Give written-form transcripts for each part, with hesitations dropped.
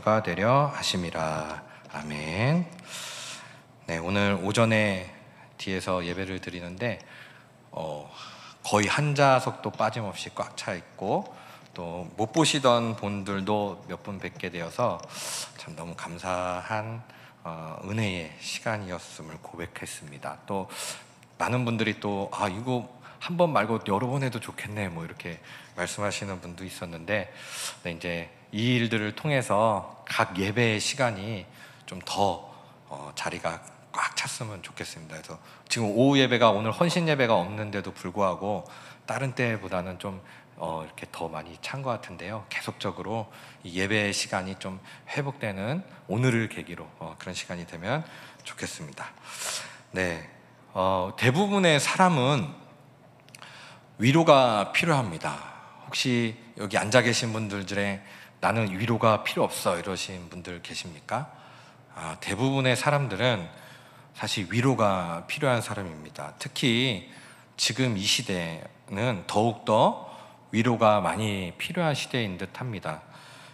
모두가 되려 하심이라. 아멘. 네, 오늘 오전에 뒤에서 예배를 드리는데 거의 한 좌석도 빠짐없이 꽉 차 있고 또 못 보시던 분들도 몇 분 뵙게 되어서 참 너무 감사한 은혜의 시간이었음을 고백했습니다. 또 많은 분들이 또 이거 한 번 말고 여러 번 해도 좋겠네 뭐 이렇게 말씀하시는 분도 있었는데, 네, 이제 이 일들을 통해서 각 예배의 시간이 좀 더 자리가 꽉 찼으면 좋겠습니다. 그래서 지금 오후 예배가 오늘 헌신 예배가 없는데도 불구하고 다른 때보다는 좀 이렇게 더 많이 찬 것 같은데요. 계속적으로 이 예배의 시간이 좀 회복되는 오늘을 계기로 그런 시간이 되면 좋겠습니다. 네, 대부분의 사람은 위로가 필요합니다. 혹시 여기 앉아 계신 분들 중에 나는 위로가 필요 없어 이러신 분들 계십니까? 대부분의 사람들은 사실 위로가 필요한 사람입니다. 특히 지금 이 시대는 더욱더 위로가 많이 필요한 시대인 듯 합니다.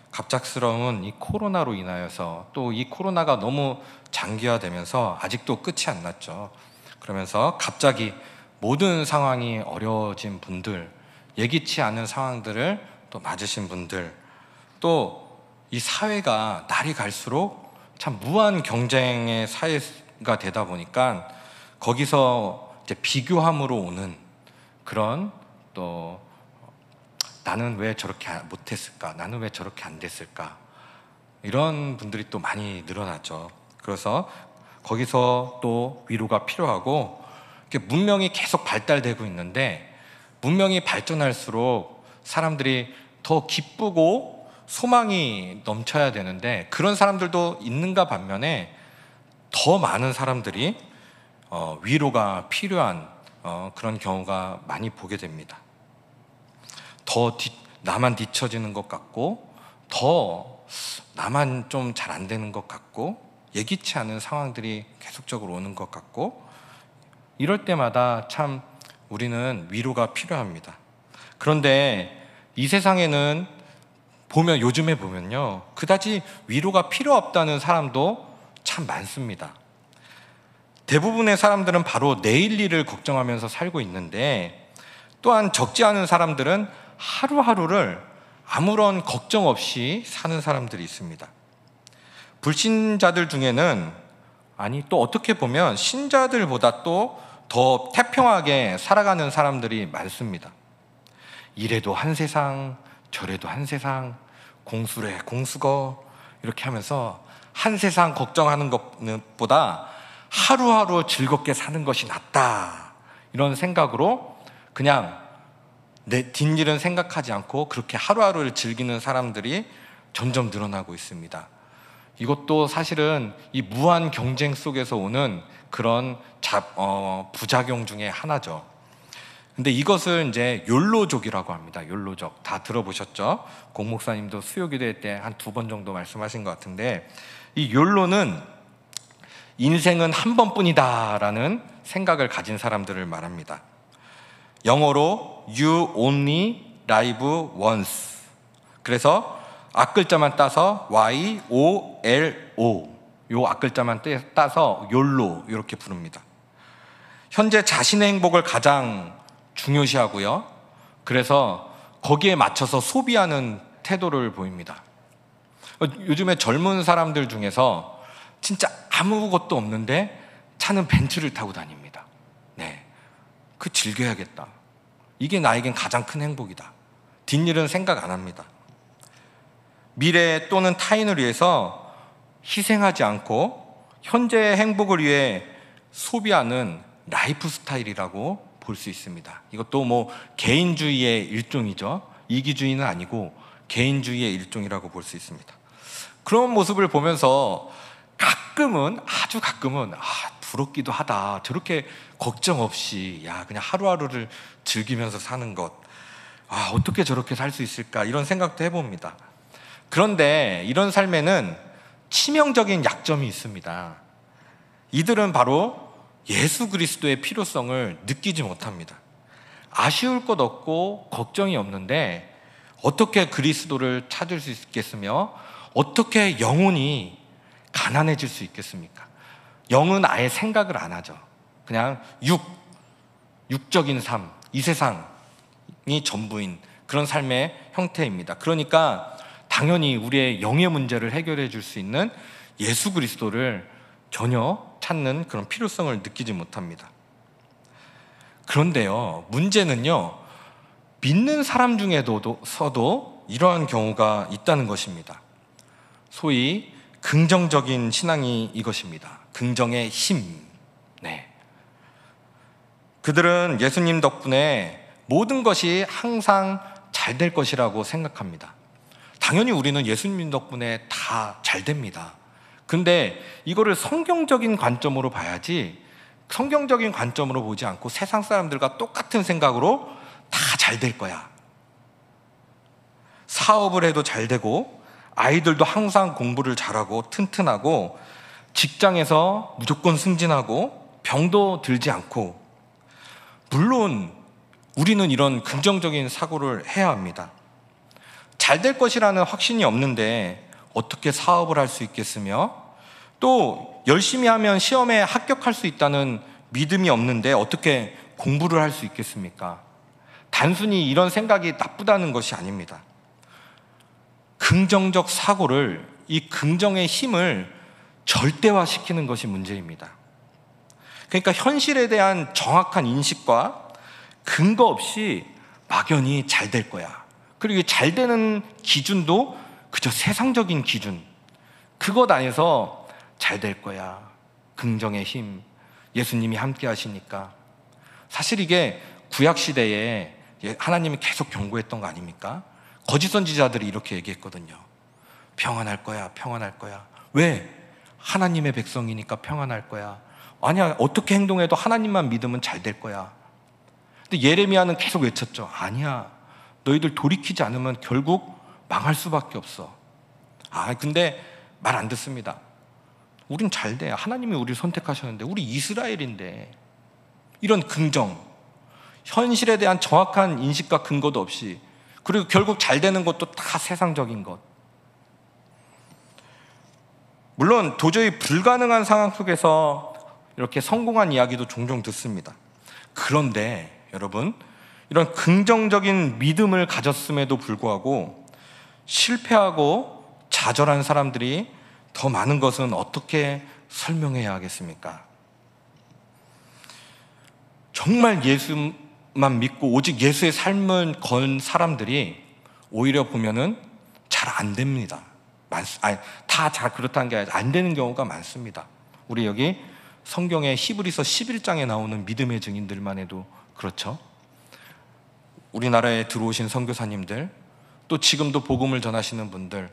갑작스러운 이 코로나로 인하여서 또 이 코로나가 너무 장기화되면서 아직도 끝이 안 났죠. 그러면서 갑자기 모든 상황이 어려워진 분들, 예기치 않은 상황들을 또 맞으신 분들, 또 이 사회가 날이 갈수록 참 무한 경쟁의 사회가 되다 보니까 거기서 이제 비교함으로 오는 그런 또 나는 왜 저렇게 못했을까? 나는 왜 저렇게 안 됐을까? 이런 분들이 또 많이 늘어났죠. 그래서 거기서 또 위로가 필요하고, 문명이 계속 발달되고 있는데 문명이 발전할수록 사람들이 더 기쁘고 소망이 넘쳐야 되는데 그런 사람들도 있는가 반면에 더 많은 사람들이 위로가 필요한 그런 경우가 많이 보게 됩니다. 더 나만 뒤처지는 것 같고 더 나만 좀 잘 안 되는 것 같고 예기치 않은 상황들이 계속적으로 오는 것 같고, 이럴 때마다 참 우리는 위로가 필요합니다. 그런데 이 세상에는 요즘에 보면요, 그다지 위로가 필요 없다는 사람도 참 많습니다. 대부분의 사람들은 바로 내일 일을 걱정하면서 살고 있는데, 또한 적지 않은 사람들은 하루하루를 아무런 걱정 없이 사는 사람들이 있습니다. 불신자들 중에는, 또 어떻게 보면 신자들보다 또 더 태평하게 살아가는 사람들이 많습니다. 이래도 한 세상, 저래도 한 세상, 공수래 공수거 이렇게 하면서 한 세상 걱정하는 것보다 하루하루 즐겁게 사는 것이 낫다, 이런 생각으로 그냥 내 뒷일은 생각하지 않고 그렇게 하루하루를 즐기는 사람들이 점점 늘어나고 있습니다. 이것도 사실은 이 무한 경쟁 속에서 오는 그런 부작용 중에 하나죠. 근데 이것을 이제 욜로족이라고 합니다. 욜로족 다 들어보셨죠? 공 목사님도 수요기도회 때 한 2번 정도 말씀하신 것 같은데, 이 욜로는 인생은 한 번뿐이다 라는 생각을 가진 사람들을 말합니다. 영어로 You only live once. 그래서 앞글자만 따서 YOLO, 요 앞글자만 따서 욜로 이렇게 부릅니다. 현재 자신의 행복을 가장 중요시하고요, 그래서 거기에 맞춰서 소비하는 태도를 보입니다. 요즘에 젊은 사람들 중에서 진짜 아무것도 없는데 차는 벤츠를 타고 다닙니다. 네, 즐겨야겠다. 이게 나에겐 가장 큰 행복이다. 뒷일은 생각 안 합니다. 미래 또는 타인을 위해서 희생하지 않고 현재의 행복을 위해 소비하는 라이프 스타일이라고 볼 수 있습니다. 이것도 개인주의의 일종이죠. 이기주의는 아니고 개인주의의 일종이라고 볼 수 있습니다. 그런 모습을 보면서 아주 가끔은 부럽기도 하다. 저렇게 걱정 없이 그냥 하루하루를 즐기면서 사는 것, 어떻게 저렇게 살 수 있을까, 이런 생각도 해봅니다. 그런데 이런 삶에는 치명적인 약점이 있습니다. 이들은 바로 예수 그리스도의 필요성을 느끼지 못합니다. 아쉬울 것 없고 걱정이 없는데 어떻게 그리스도를 찾을 수 있겠으며 어떻게 영혼이 가난해질 수 있겠습니까? 영은 아예 생각을 안 하죠. 그냥 육적인 삶, 이 세상이 전부인 그런 삶의 형태입니다. 그러니까 당연히 우리의 영의 문제를 해결해 줄 수 있는 예수 그리스도를 전혀 찾는 그런 필요성을 느끼지 못합니다. 그런데요, 문제는요, 믿는 사람 중에서도 이러한 경우가 있다는 것입니다. 소위 긍정적인 신앙이 이것입니다. 긍정의 힘. 네. 그들은 예수님 덕분에 모든 것이 항상 잘 될 것이라고 생각합니다. 당연히 우리는 예수님 덕분에 다 잘 됩니다. 근데 이거를 성경적인 관점으로 봐야지, 성경적인 관점으로 보지 않고 세상 사람들과 똑같은 생각으로 다 잘 될 거야. 사업을 해도 잘 되고, 아이들도 항상 공부를 잘하고 튼튼하고, 직장에서 무조건 승진하고, 병도 들지 않고. 물론 우리는 이런 긍정적인 사고를 해야 합니다. 잘 될 것이라는 확신이 없는데 어떻게 사업을 할 수 있겠으며, 또 열심히 하면 시험에 합격할 수 있다는 믿음이 없는데 어떻게 공부를 할 수 있겠습니까? 단순히 이런 생각이 나쁘다는 것이 아닙니다. 긍정적 사고를, 이 긍정의 힘을 절대화시키는 것이 문제입니다. 그러니까 현실에 대한 정확한 인식과 근거 없이 막연히 잘 될 거야. 그리고 잘 되는 기준도 그저 세상적인 기준, 그것 안에서 잘 될 거야. 긍정의 힘, 예수님이 함께 하시니까. 사실 이게 구약시대에 하나님이 계속 경고했던 거 아닙니까? 거짓 선지자들이 이렇게 얘기했거든요. 평안할 거야, 평안할 거야. 왜? 하나님의 백성이니까 평안할 거야. 아니야, 어떻게 행동해도 하나님만 믿으면 잘 될 거야. 근데 예레미야는 계속 외쳤죠. 아니야, 너희들 돌이키지 않으면 결국 망할 수밖에 없어. 근데 말 안 듣습니다. 우린 잘 돼. 하나님이 우리를 선택하셨는데, 우리 이스라엘인데. 이런 긍정, 현실에 대한 정확한 인식과 근거도 없이, 그리고 결국 잘 되는 것도 다 세상적인 것. 물론 도저히 불가능한 상황 속에서 이렇게 성공한 이야기도 종종 듣습니다. 그런데 여러분, 이런 긍정적인 믿음을 가졌음에도 불구하고 실패하고 좌절한 사람들이 더 많은 것은 어떻게 설명해야 하겠습니까? 정말 예수만 믿고 오직 예수의 삶을 건 사람들이 오히려 보면은 잘 안 됩니다. 다 잘 그렇다는 게 아니라 안 되는 경우가 많습니다. 우리 여기 성경의 히브리서 11장에 나오는 믿음의 증인들만 해도 그렇죠. 우리나라에 들어오신 선교사님들, 또 지금도 복음을 전하시는 분들,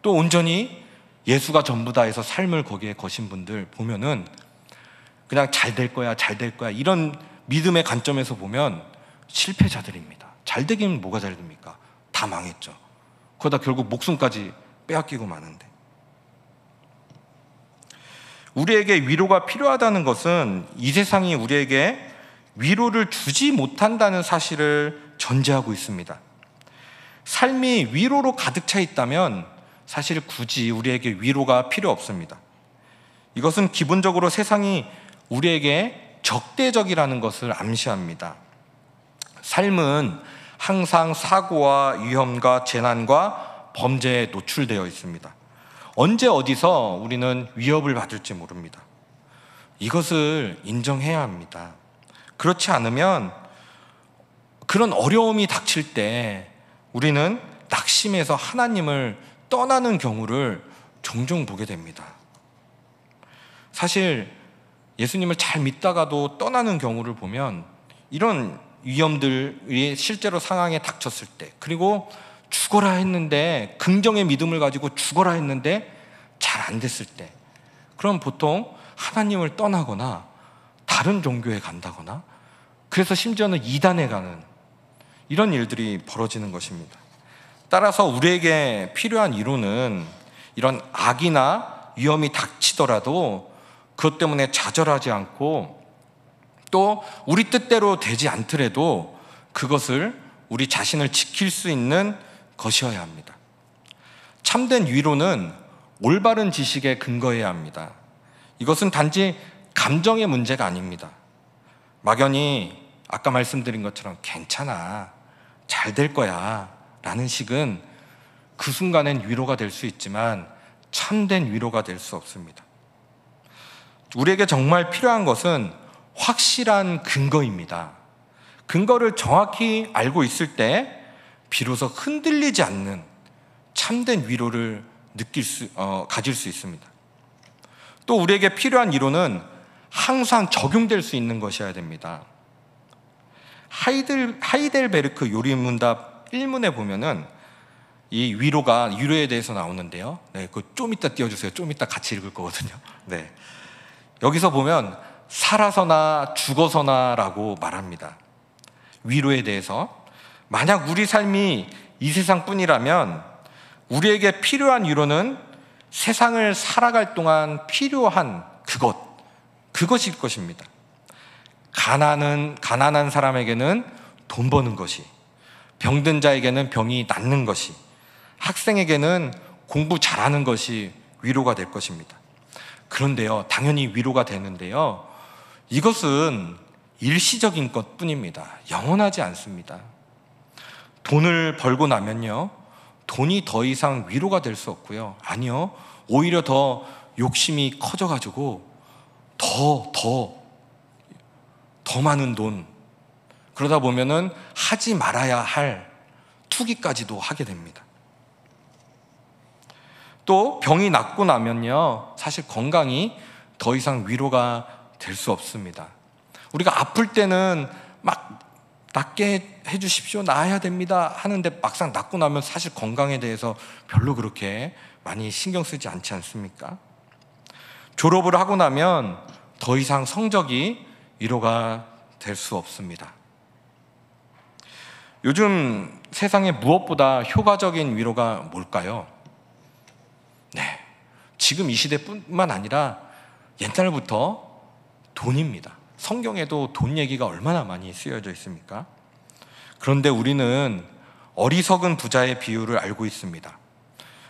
또 온전히 예수가 전부다 해서 삶을 거기에 거신 분들 보면은 그냥 잘 될 거야, 잘 될 거야, 이런 믿음의 관점에서 보면 실패자들입니다. 잘 되긴 뭐가 잘 됩니까? 다 망했죠. 그러다 결국 목숨까지 빼앗기고 마는데. 우리에게 위로가 필요하다는 것은 이 세상이 우리에게 위로를 주지 못한다는 사실을 전제하고 있습니다. 삶이 위로로 가득 차 있다면 사실 굳이 우리에게 위로가 필요 없습니다. 이것은 기본적으로 세상이 우리에게 적대적이라는 것을 암시합니다. 삶은 항상 사고와 위험과 재난과 범죄에 노출되어 있습니다. 언제 어디서 우리는 위협을 받을지 모릅니다. 이것을 인정해야 합니다. 그렇지 않으면 그런 어려움이 닥칠 때 우리는 낙심해서 하나님을 떠나는 경우를 종종 보게 됩니다. 사실 예수님을 잘 믿다가도 떠나는 경우를 보면 이런 위험들이 실제로 상황에 닥쳤을 때, 그리고 죽어라 했는데, 긍정의 믿음을 가지고 죽어라 했는데 잘 안 됐을 때, 그럼 보통 하나님을 떠나거나 다른 종교에 간다거나, 그래서 심지어는 이단에 가는 이런 일들이 벌어지는 것입니다. 따라서 우리에게 필요한 위로는 이런 악이나 위험이 닥치더라도 그것 때문에 좌절하지 않고, 또 우리 뜻대로 되지 않더라도 그것을 우리 자신을 지킬 수 있는 것이어야 합니다. 참된 위로는 올바른 지식에 근거해야 합니다. 이것은 단지 감정의 문제가 아닙니다. 막연히 아까 말씀드린 것처럼 괜찮아, 잘 될 거야 라는 식은 그 순간엔 위로가 될 수 있지만 참된 위로가 될 수 없습니다. 우리에게 정말 필요한 것은 확실한 근거입니다. 근거를 정확히 알고 있을 때 비로소 흔들리지 않는 참된 위로를 가질 수 있습니다. 또 우리에게 필요한 위로는 항상 적용될 수 있는 것이어야 됩니다. 하이델베르크 요리문답 1문에 보면은 이 위로에 대해서 나오는데요. 네, 그거 좀 이따 띄워주세요. 좀 이따 같이 읽을 거거든요. 네. 여기서 보면 살아서나 죽어서나라고 말합니다. 위로에 대해서. 만약 우리 삶이 이 세상뿐이라면 우리에게 필요한 위로는 세상을 살아갈 동안 필요한 그것일 것입니다. 가난한 사람에게는 돈 버는 것이, 병든 자에게는 병이 낫는 것이, 학생에게는 공부 잘하는 것이 위로가 될 것입니다. 그런데요, 당연히 위로가 되는데요, 이것은 일시적인 것뿐입니다. 영원하지 않습니다. 돈을 벌고 나면요, 돈이 더 이상 위로가 될 수 없고요. 아니요, 오히려 더 욕심이 커져가지고 더 많은 돈, 그러다 보면은 하지 말아야 할 투기까지도 하게 됩니다. 또 병이 낫고 나면요, 사실 건강이 더 이상 위로가 될 수 없습니다. 우리가 아플 때는 막 낫게 해주십시오, 나아야 됩니다 하는데 막상 낫고 나면 사실 건강에 대해서 별로 그렇게 많이 신경 쓰지 않지 않습니까? 졸업을 하고 나면 더 이상 성적이 위로가 될 수 없습니다. 요즘 세상에 무엇보다 효과적인 위로가 뭘까요? 네, 지금 이 시대뿐만 아니라 옛날부터 돈입니다. 성경에도 돈 얘기가 얼마나 많이 쓰여져 있습니까? 그런데 우리는 어리석은 부자의 비유를 알고 있습니다.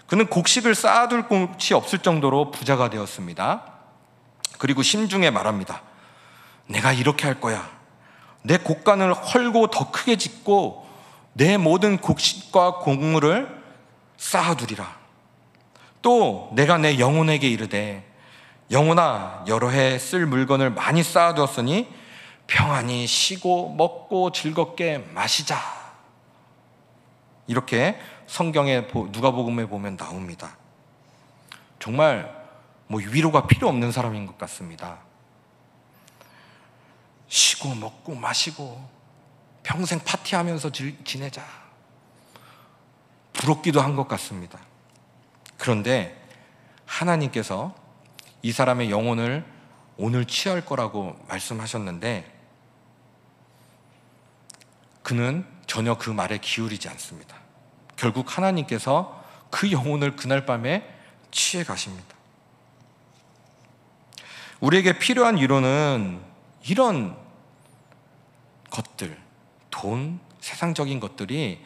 그는 곡식을 쌓아둘 곳이 없을 정도로 부자가 되었습니다. 그리고 심중에 말합니다. 내가 이렇게 할 거야. 내 곡간을 헐고 더 크게 짓고 내 모든 곡식과 곡물을 쌓아두리라. 또 내가 내 영혼에게 이르되 영혼아, 여러 해 쓸 물건을 많이 쌓아두었으니 평안히 쉬고 먹고 즐겁게 마시자. 이렇게 성경의 누가복음에 보면 나옵니다. 정말 위로가 필요 없는 사람인 것 같습니다. 쉬고 먹고 마시고 평생 파티하면서 지내자. 부럽기도 한 것 같습니다. 그런데 하나님께서 이 사람의 영혼을 오늘 취할 거라고 말씀하셨는데 그는 전혀 그 말에 기울이지 않습니다. 결국 하나님께서 그 영혼을 그날 밤에 취해 가십니다. 우리에게 필요한 위로는 이런 것들, 돈, 세상적인 것들이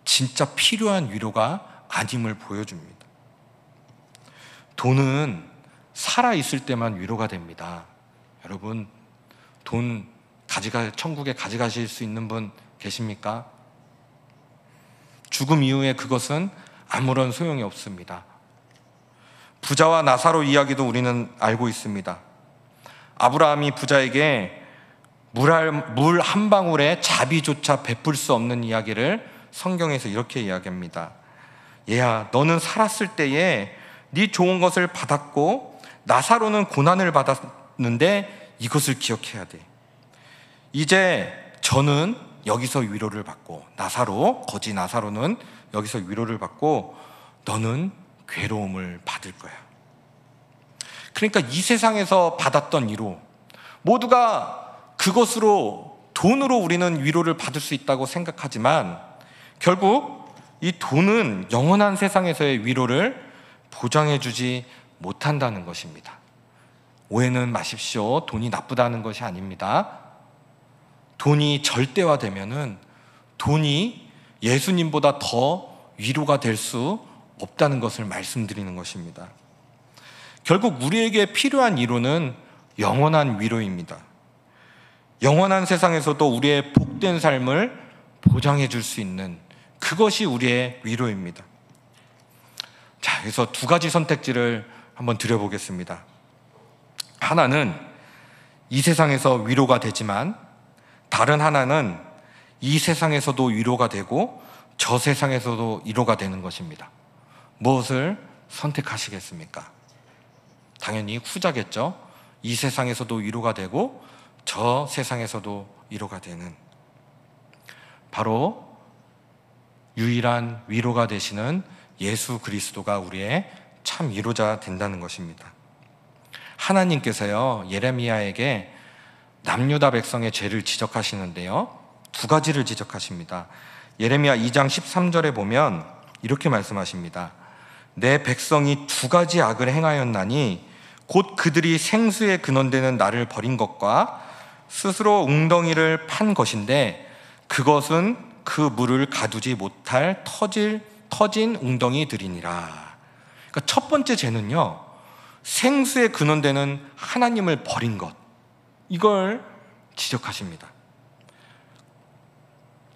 진짜 필요한 위로가 아님을 보여줍니다. 돈은 살아있을 때만 위로가 됩니다. 여러분, 돈 천국에 가져가실 수 있는 분 계십니까? 죽음 이후에 그것은 아무런 소용이 없습니다. 부자와 나사로 이야기도 우리는 알고 있습니다. 아브라함이 부자에게 물 한 방울의 자비조차 베풀 수 없는 이야기를 성경에서 이렇게 이야기합니다. 얘야, 너는 살았을 때에 네 좋은 것을 받았고 나사로는 고난을 받았는데 이것을 기억해야 돼. 이제 저는 여기서 위로를 받고 거지 나사로는 여기서 위로를 받고 너는 괴로움을 받을 거야. 그러니까 이 세상에서 받았던 위로 모두가 그것으로 돈으로 우리는 위로를 받을 수 있다고 생각하지만 결국 이 돈은 영원한 세상에서의 위로를 보장해주지 못한다는 것입니다. 오해는 마십시오. 돈이 나쁘다는 것이 아닙니다. 돈이 절대화되면은 돈이 예수님보다 더 위로가 될 수 없다는 것을 말씀드리는 것입니다. 결국 우리에게 필요한 위로는 영원한 위로입니다. 영원한 세상에서도 우리의 복된 삶을 보장해 줄 수 있는 그것이 우리의 위로입니다. 자, 그래서 두 가지 선택지를 한번 드려보겠습니다. 하나는 이 세상에서 위로가 되지만 다른 하나는 이 세상에서도 위로가 되고 저 세상에서도 위로가 되는 것입니다. 무엇을 선택하시겠습니까? 당연히 후자겠죠. 이 세상에서도 위로가 되고 저 세상에서도 위로가 되는, 바로 유일한 위로가 되시는 예수 그리스도가 우리의 참 위로자 된다는 것입니다. 하나님께서요, 예레미야에게 남유다 백성의 죄를 지적하시는데요, 두 가지를 지적하십니다. 예레미야 2장 13절에 보면 이렇게 말씀하십니다. 내 백성이 두 가지 악을 행하였나니 곧 그들이 생수에 근원되는 나를 버린 것과 스스로 웅덩이를 판 것인데 그것은 그 물을 가두지 못할 터진 웅덩이들이니라. 그러니까 첫 번째 죄는요, 생수에 근원되는 하나님을 버린 것, 이걸 지적하십니다.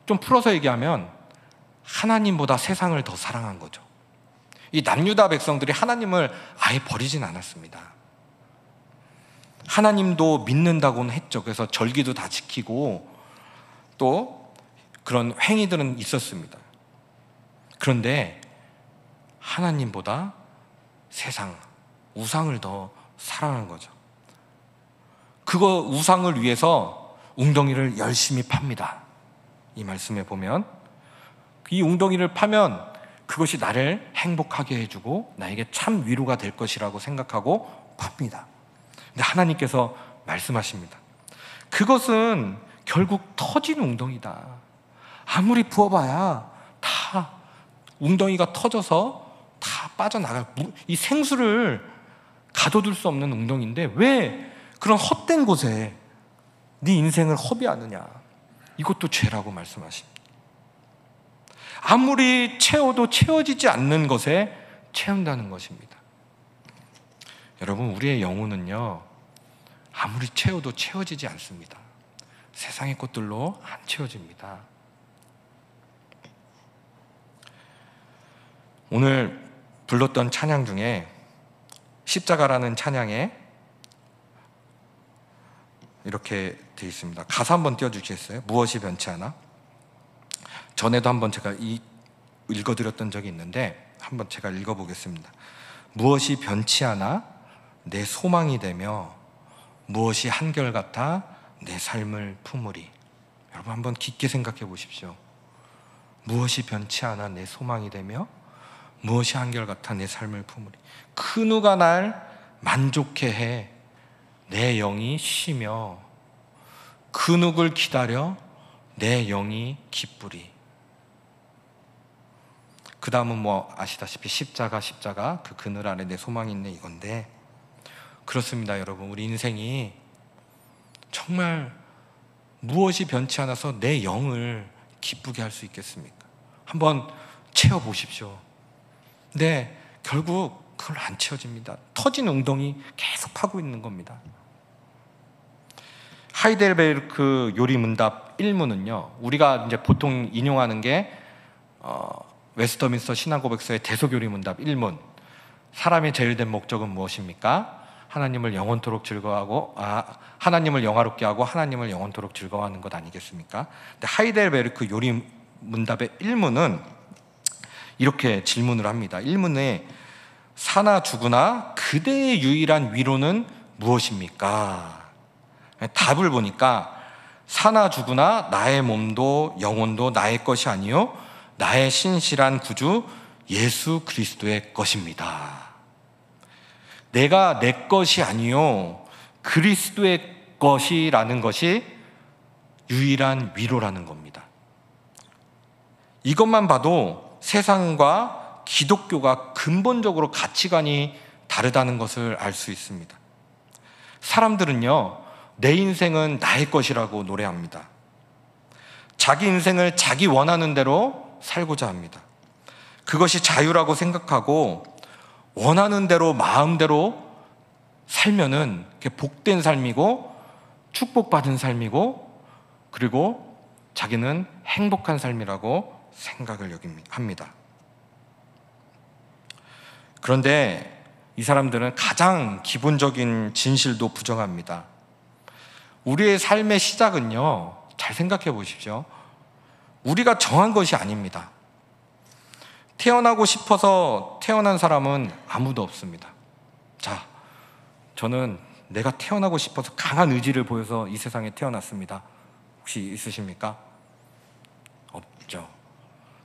좀 풀어서 얘기하면 하나님보다 세상을 더 사랑한 거죠. 이 남유다 백성들이 하나님을 아예 버리진 않았습니다. 하나님도 믿는다고는 했죠. 그래서 절기도 다 지키고 또 그런 행위들은 있었습니다. 그런데 하나님보다 세상, 우상을 더 사랑한 거죠. 그거 우상을 위해서 웅덩이를 열심히 팝니다. 이 말씀에 보면 이 웅덩이를 파면 그것이 나를 행복하게 해주고 나에게 참 위로가 될 것이라고 생각하고 팝니다. 근데 하나님께서 말씀하십니다. 그것은 결국 터진 웅덩이다. 아무리 부어봐야 다 웅덩이가 터져서 다 빠져나갈, 이 생수를 가둬둘 수 없는 웅덩이인데 왜 그런 헛된 곳에 네 인생을 허비하느냐. 이것도 죄라고 말씀하십니다. 아무리 채워도 채워지지 않는 것에 채운다는 것입니다. 여러분, 우리의 영혼은요, 아무리 채워도 채워지지 않습니다. 세상의 것들로 안 채워집니다. 오늘 불렀던 찬양 중에 십자가라는 찬양에 이렇게 되어 있습니다. 가사 한번 띄워주시겠어요? 무엇이 변치 않아? 전에도 한번 제가 읽어드렸던 적이 있는데 한번 제가 읽어보겠습니다. 무엇이 변치 않아 내 소망이 되며 무엇이 한결같아 내 삶을 품으리. 여러분 한번 깊게 생각해 보십시오. 무엇이 변치 않아 내 소망이 되며 무엇이 한결같아 내 삶을 품으리. 그 누가 날 만족해 해 내 영이 쉬며 그 누굴 기다려 내 영이 기쁘리. 그 다음은 뭐 아시다시피 십자가 그 그늘 아래 내 소망이 있네 이건데, 그렇습니다. 여러분, 우리 인생이 정말 무엇이 변치 않아서 내 영을 기쁘게 할 수 있겠습니까? 한번 채워보십시오. 근데 결국 그걸 안 채워집니다. 터진 웅덩이 계속 파고 있는 겁니다. 하이델베르크 요리문답 1문은요, 우리가 이제 보통 인용하는 게 웨스터민스터 신앙고백서의 대속요리문답 1문. 사람의 제일 된 목적은 무엇입니까? 하나님을 영원토록 하나님을 영화롭게 하고 하나님을 영원토록 즐거워하는 것 아니겠습니까? 근데 하이델베르크 요리문답의 1문은 이렇게 질문을 합니다. 1문에 사나 죽으나 그대의 유일한 위로는 무엇입니까? 답을 보니까 사나 죽으나 나의 몸도 영혼도 나의 것이 아니요 나의 신실한 구주 예수 그리스도의 것입니다. 내가 내 것이 아니요 그리스도의 것이라는 것이 유일한 위로라는 겁니다. 이것만 봐도 세상과 기독교가 근본적으로 가치관이 다르다는 것을 알 수 있습니다. 사람들은요, 내 인생은 나의 것이라고 자기 인생을 자기 원하는 대로 살고자 합니다. 그것이 자유라고 생각하고 원하는 대로 마음대로 살면은 그게 복된 삶이고 축복받은 삶이고 그리고 자기는 행복한 삶이라고 생각을 합니다. 그런데 이 사람들은 가장 기본적인 진실도 부정합니다. 우리의 삶의 시작은요, 잘 생각해 보십시오. 우리가 정한 것이 아닙니다. 태어나고 싶어서 태어난 사람은 아무도 없습니다. 자, 저는 내가 태어나고 싶어서 강한 의지를 보여서 이 세상에 태어났습니다. 혹시 있으십니까? 없죠.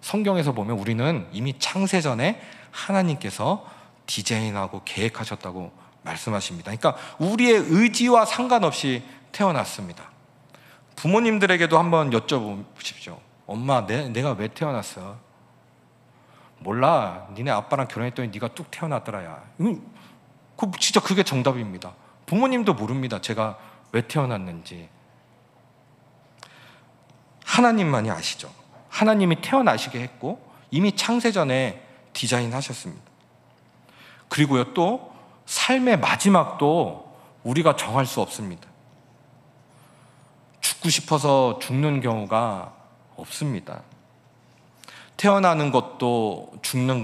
성경에서 보면 우리는 이미 창세 전에 하나님께서 디자인하고 계획하셨다고 말씀하십니다. 그러니까 우리의 의지와 상관없이 태어났습니다. 부모님들에게도 한번 여쭤보십시오. 엄마, 내가 왜 태어났어? 몰라. 니네 아빠랑 결혼했더니 네가 뚝 태어났더라. 야. 진짜 그게 정답입니다. 부모님도 모릅니다. 제가 왜 태어났는지. 하나님만이 아시죠. 하나님이 태어나시게 했고 이미 창세전에 디자인하셨습니다. 그리고요, 또 삶의 마지막도 우리가 정할 수 없습니다. 죽고 싶어서 죽는 경우가 없습니다. 태어나는 것도 죽는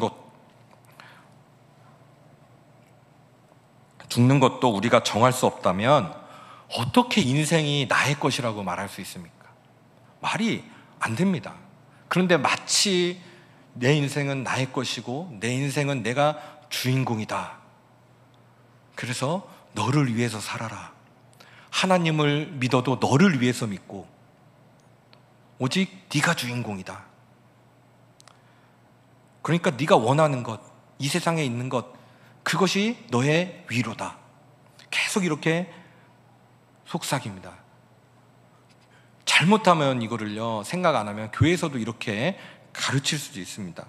것도 우리가 정할 수 없다면 어떻게 인생이 나의 것이라고 말할 수 있습니까? 말이 안 됩니다. 그런데 마치 내 인생은 나의 것이고 내 인생은 내가 주인공이다. 그래서 너를 위해서 살아라. 하나님을 믿어도 너를 위해서 믿고 오직 네가 주인공이다. 그러니까 네가 원하는 것, 이 세상에 있는 것, 그것이 너의 위로다. 계속 이렇게 속삭입니다. 잘못하면 이거를요, 생각 안 하면 교회에서도 이렇게 가르칠 수도 있습니다.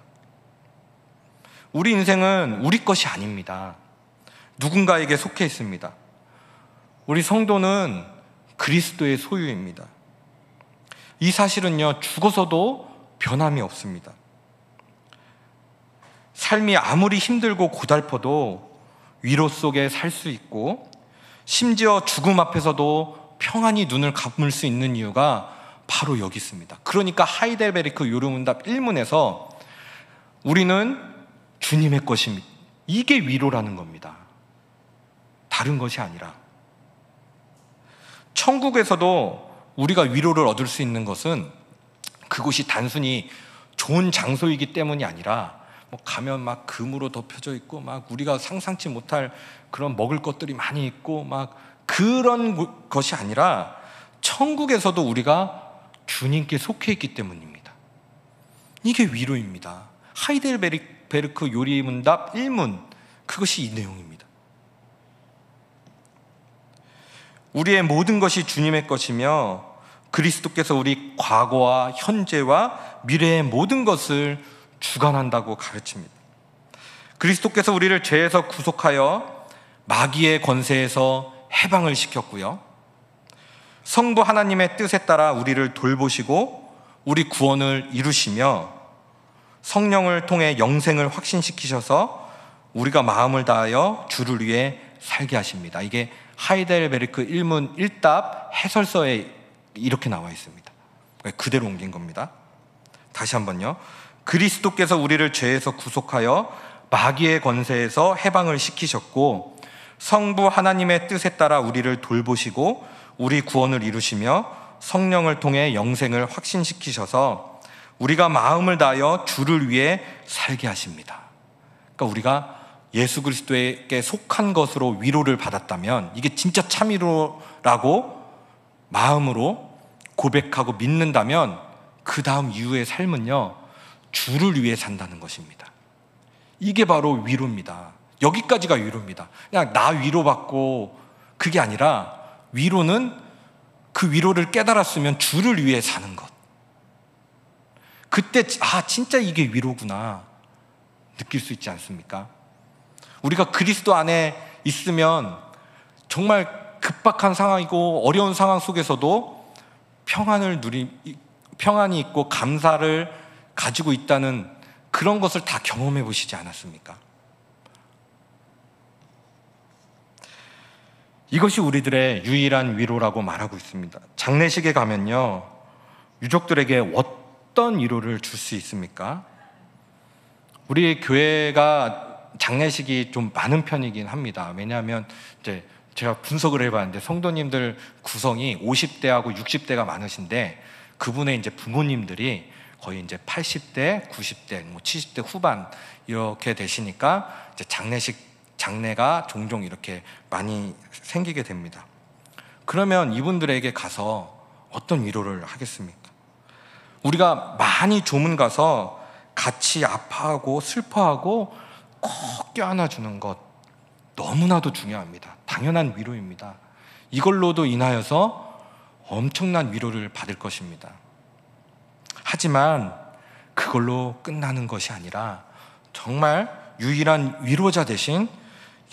우리 인생은 우리 것이 아닙니다. 누군가에게 속해 있습니다. 우리 성도는 그리스도의 소유입니다. 이 사실은요, 죽어서도 변함이 없습니다. 삶이 아무리 힘들고 고달퍼도 위로 속에 살 수 있고 심지어 죽음 앞에서도 평안히 눈을 감을 수 있는 이유가 바로 여기 있습니다. 그러니까 하이델베르크 요르문답 1문에서 우리는 주님의 것입니다. 이게 위로라는 겁니다. 다른 것이 아니라. 천국에서도 우리가 위로를 얻을 수 있는 것은 그곳이 단순히 좋은 장소이기 때문이 아니라 가면 막 금으로 덮여져 있고 막 우리가 상상치 못할 그런 먹을 것들이 많이 있고 막 그런 것이 아니라 천국에서도 우리가 주님께 속해 있기 때문입니다. 이게 위로입니다. 하이델베르크 요리문답 1문, 그것이 이 내용입니다. 우리의 모든 것이 주님의 것이며 그리스도께서 우리 과거와 현재와 미래의 모든 것을 주관한다고 가르칩니다. 그리스도께서 우리를 죄에서 구속하여 마귀의 권세에서 해방을 시켰고요, 성부 하나님의 뜻에 따라 우리를 돌보시고 우리 구원을 이루시며 성령을 통해 영생을 확신시키셔서 우리가 마음을 다하여 주를 위해 살게 하십니다. 이게 하이델베르크 1문 1답 해설서에 이렇게 나와 있습니다. 그대로 옮긴 겁니다. 다시 한번요. 그리스도께서 우리를 죄에서 구속하여 마귀의 권세에서 해방을 시키셨고 성부 하나님의 뜻에 따라 우리를 돌보시고 우리 구원을 이루시며 성령을 통해 영생을 확신시키셔서 우리가 마음을 다하여 주를 위해 살게 하십니다. 그러니까 우리가 예수 그리스도에게 속한 것으로 위로를 받았다면 이게 진짜 참 위로라고 마음으로 고백하고 믿는다면 그 다음 이후의 삶은요, 주를 위해 산다는 것입니다. 이게 바로 위로입니다. 여기까지가 위로입니다. 그냥 나 위로받고 그게 아니라 위로는 그 위로를 깨달았으면 주를 위해 사는 것. 그때 진짜 이게 위로구나 느낄 수 있지 않습니까? 우리가 그리스도 안에 있으면 정말 급박한 상황이고 어려운 상황 속에서도 평안이 있고 감사를 가지고 있다는 그런 것을 다 경험해 보시지 않았습니까? 이것이 우리들의 유일한 위로라고 말하고 있습니다. 장례식에 가면요, 유족들에게 어떤 위로를 줄 수 있습니까? 우리 교회가 장례식이 좀 많은 편이긴 합니다. 왜냐하면 이제 제가 분석을 해봤는데 성도님들 구성이 50대하고 60대가 많으신데 그분의 이제 부모님들이 거의 이제 80대, 90대, 70대 후반 이렇게 되시니까 이제 장례가 종종 이렇게 많이 생기게 됩니다. 그러면 이분들에게 가서 어떤 위로를 하겠습니까? 우리가 많이 조문 가서 같이 아파하고 슬퍼하고 꼭 껴안아주는 것 너무나도 중요합니다. 당연한 위로입니다. 이걸로도 인하여서 엄청난 위로를 받을 것입니다. 하지만 그걸로 끝나는 것이 아니라 정말 유일한 위로자 되신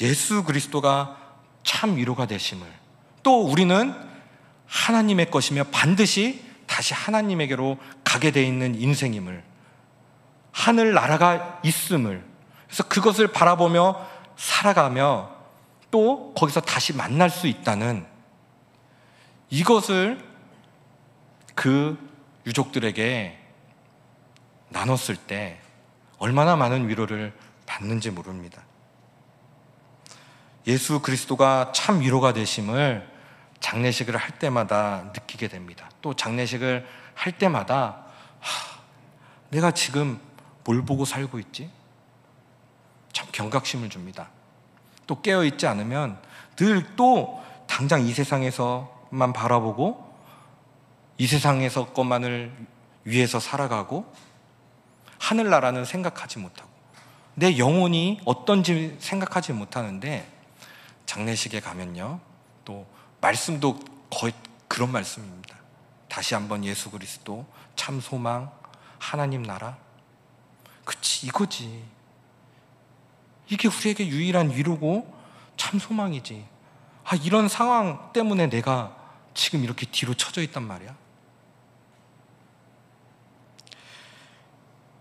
예수 그리스도가 참 위로가 되심을, 또 우리는 하나님의 것이며 반드시 다시 하나님에게로 가게 돼 있는 인생임을, 하늘 나라가 있음을, 그래서 그것을 바라보며 살아가며 또 거기서 다시 만날 수 있다는 이것을 그 유족들에게 나눴을 때 얼마나 많은 위로를 받는지 모릅니다. 예수 그리스도가 참 위로가 되심을 장례식을 할 때마다 느끼게 됩니다. 또 장례식을 할 때마다 내가 지금 뭘 보고 살고 있지? 참 경각심을 줍니다. 또 깨어있지 않으면 늘 또 당장 이 세상에서만 바라보고 이 세상에서 것만을 위해서 살아가고 하늘나라는 생각하지 못하고 내 영혼이 어떤지 생각하지 못하는데, 장례식에 가면요 또 말씀도 거의 그런 말씀입니다. 다시 한번 예수 그리스도, 참 소망, 하나님 나라, 그치 이거지. 이게 우리에게 유일한 위로고 참 소망이지. 이런 상황 때문에 내가 지금 이렇게 뒤로 쳐져 있단 말이야.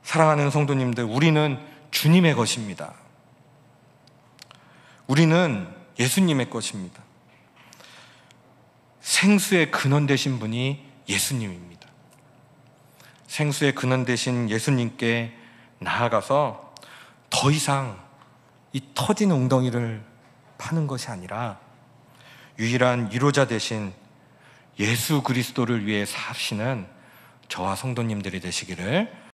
사랑하는 성도님들, 우리는 주님의 것입니다. 우리는 예수님의 것입니다. 생수의 근원 되신 분이 예수님입니다. 생수의 근원 되신 예수님께 나아가서 더 이상 이 터진 웅덩이를 파는 것이 아니라 유일한 위로자 되신 예수 그리스도를 위해 사시는 저와 성도님들이 되시기를